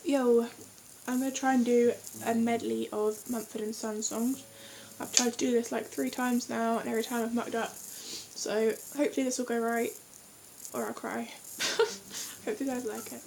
Yo, I'm going to try and do a medley of Mumford and Sons songs. I've tried to do this like 3 times now and every time I've mucked up. So hopefully this will go right, or I'll cry. Hope you guys like it.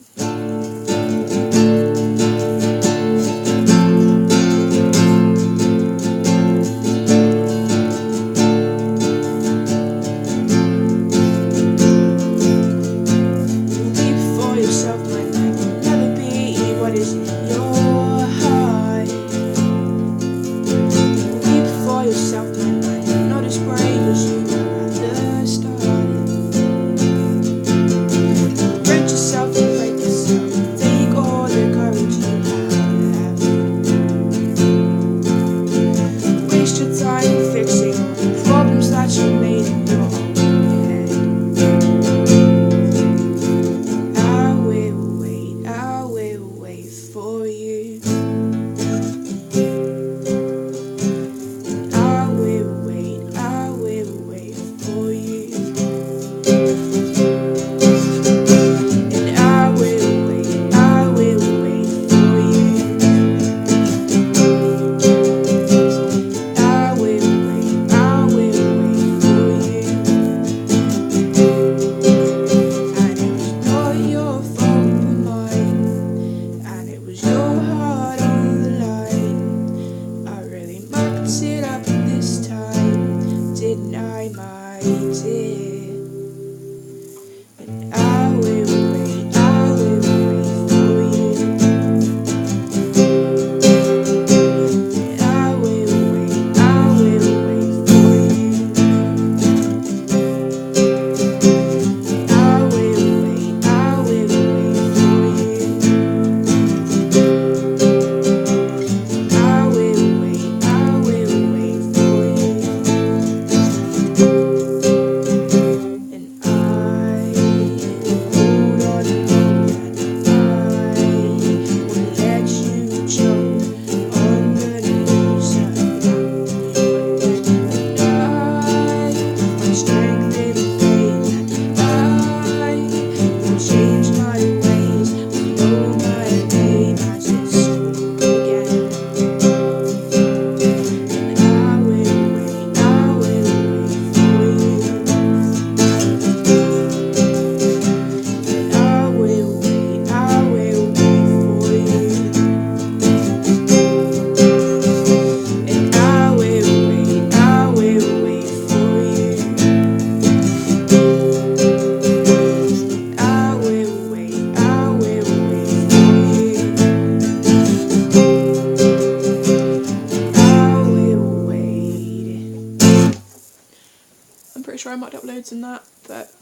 I'm pretty sure I might upload some that, but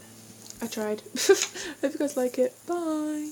I tried. Hope you guys like it. Bye!